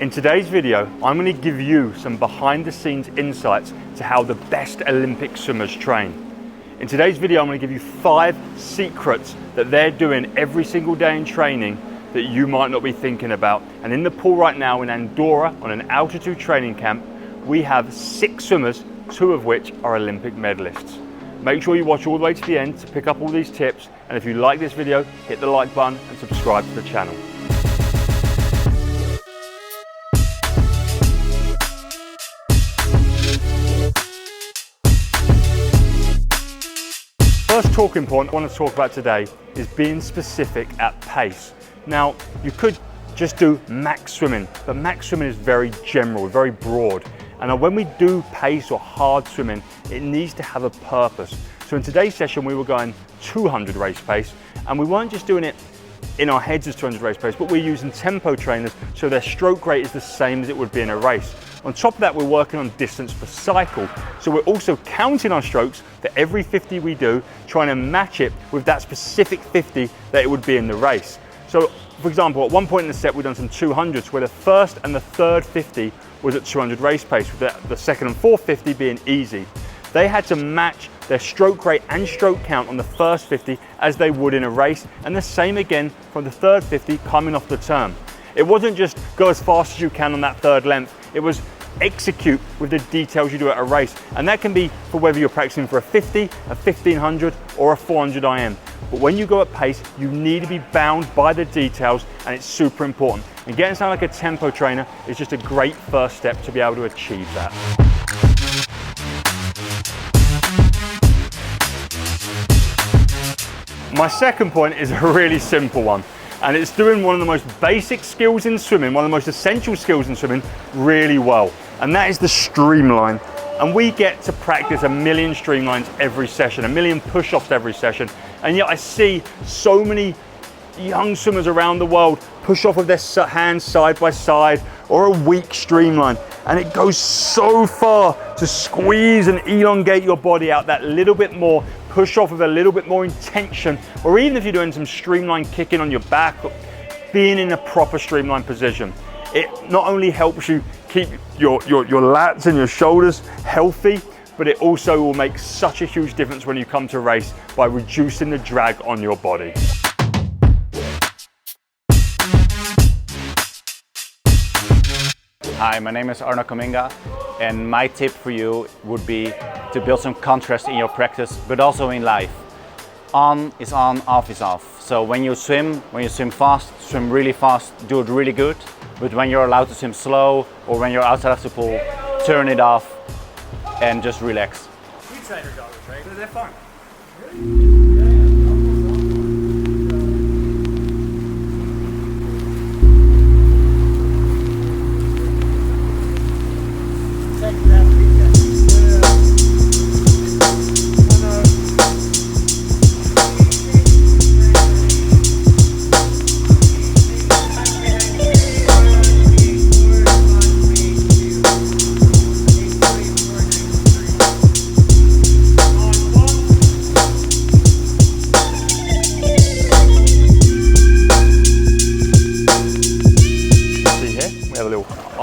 In today's video, I'm going to give you some behind the scenes insights to how the best Olympic swimmers train. In today's video, I'm going to give you 5 secrets that they're doing every single day in training that you might not be thinking about. And in the pool right now in Andorra, on an altitude training camp, we have 6 swimmers, 2 of which are Olympic medalists. Make sure you watch all the way to the end to pick up all these tips. And if you like this video, hit the like button and subscribe to the channel. First talking point I want to talk about today is being specific at pace. Now, you could just do max swimming, but max swimming is very general, very broad. And when we do pace or hard swimming, it needs to have a purpose. So in today's session, we were going 200 race pace, and we weren't just doing it in our heads as 200 race pace, but we're using tempo trainers so their stroke rate is the same as it would be in a race. On top of that, we're working on distance per cycle. So we're also counting our strokes for every 50 we do, trying to match it with that specific 50 that it would be in the race. So for example, at one point in the set, we've done some 200s where the first and the third 50 was at 200 race pace, with the second and fourth 50 being easy. They had to match their stroke rate and stroke count on the first 50 as they would in a race, and the same again for the third 50 coming off the turn. It wasn't just go as fast as you can on that third length, it was execute with the details you do at a race. And that can be for whether you're practicing for a 50, a 1500 or a 400 IM. But when you go at pace, you need to be bound by the details, and it's super important. And getting sound like a tempo trainer is just a great first step to be able to achieve that. My second point is a really simple one, and it's doing one of the most basic skills in swimming, one of the most essential skills in swimming really well, and that is the streamline. And we get to practice 1,000,000 streamlines every session, 1,000,000 push-offs every session, and yet I see so many young swimmers around the world push off with their hands side by side or a weak streamline, and it goes so far to squeeze and elongate your body out that little bit more, push off with a little bit more intention, or even if you're doing some streamline kicking on your back, being in a proper streamline position. It not only helps you keep your lats and your shoulders healthy, but it also will make such a huge difference when you come to race by reducing the drag on your body. Hi, my name is Arno Kamminga, and my tip for you would be to build some contrast in your practice, but also in life. On is on, off is off. So when you swim fast, swim really fast, do it really good. But when you're allowed to swim slow, or when you're outside of the pool, turn it off and just relax. We train our dogs, right? They're fun.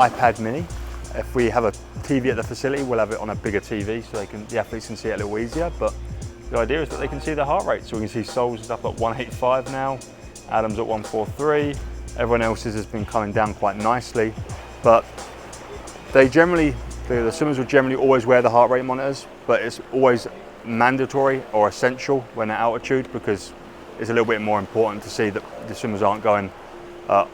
iPad mini. If we have a TV at the facility, we'll have it on a bigger TV so the athletes can see it a little easier. But the idea is that they can see the heart rate. So we can see Sol's is up at 185 now, Adam's at 143, everyone else's has been coming down quite nicely. But they generally, the swimmers will generally always wear the heart rate monitors, but it's always mandatory or essential when at altitude, because it's a little bit more important to see that the swimmers aren't going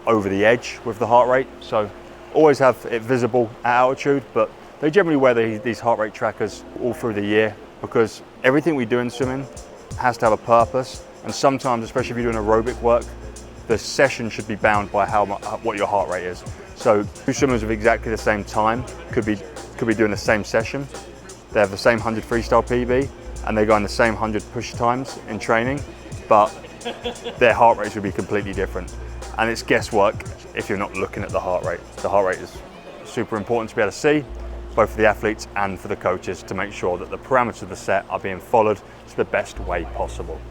over the edge with the heart rate. So always have it visible at altitude, but they generally wear these heart rate trackers all through the year, because everything we do in swimming has to have a purpose. And sometimes, especially if you're doing aerobic work, the session should be bound by what your heart rate is. So 2 swimmers with exactly the same time could be doing the same session. They have the same 100 freestyle PB, and they go on the same 100 push times in training, but their heart rates would be completely different. And it's guesswork if you're not looking at the heart rate. The heart rate is super important to be able to see, both for the athletes and for the coaches, to make sure that the parameters of the set are being followed to the best way possible.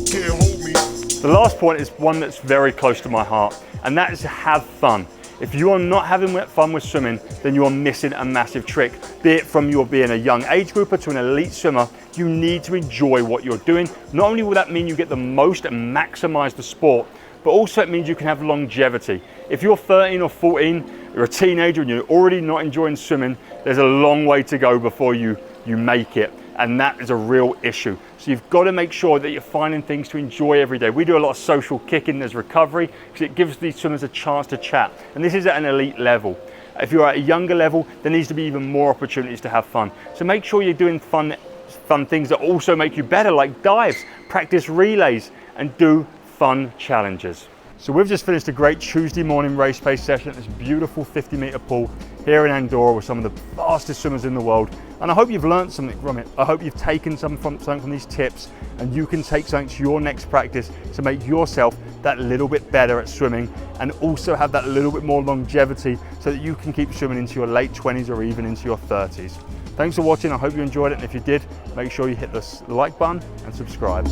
Can't hold me. The last point is one that's very close to my heart, and that is to have fun. If you are not having fun with swimming, then you are missing a massive trick. Be it from you being a young age grouper to an elite swimmer, you need to enjoy what you're doing. Not only will that mean you get the most and maximize the sport, but also it means you can have longevity. If you're 13 or 14, you're a teenager and you're already not enjoying swimming, there's a long way to go before you make it. And that is a real issue. So you've got to make sure that you're finding things to enjoy every day. We do a lot of social kicking as recovery because it gives these swimmers a chance to chat. And this is at an elite level. If you're at a younger level, there needs to be even more opportunities to have fun. So make sure you're doing fun things that also make you better, like dives, practice relays, and do fun challenges. So we've just finished a great Tuesday morning race pace session at this beautiful 50-meter pool here in Andorra with some of the fastest swimmers in the world. And I hope you've learned something from it. I hope you've taken something from these tips, and you can take something to your next practice to make yourself that little bit better at swimming, and also have that little bit more longevity so that you can keep swimming into your late 20s or even into your 30s. Thanks for watching. I hope you enjoyed it. And if you did, make sure you hit the like button and subscribe.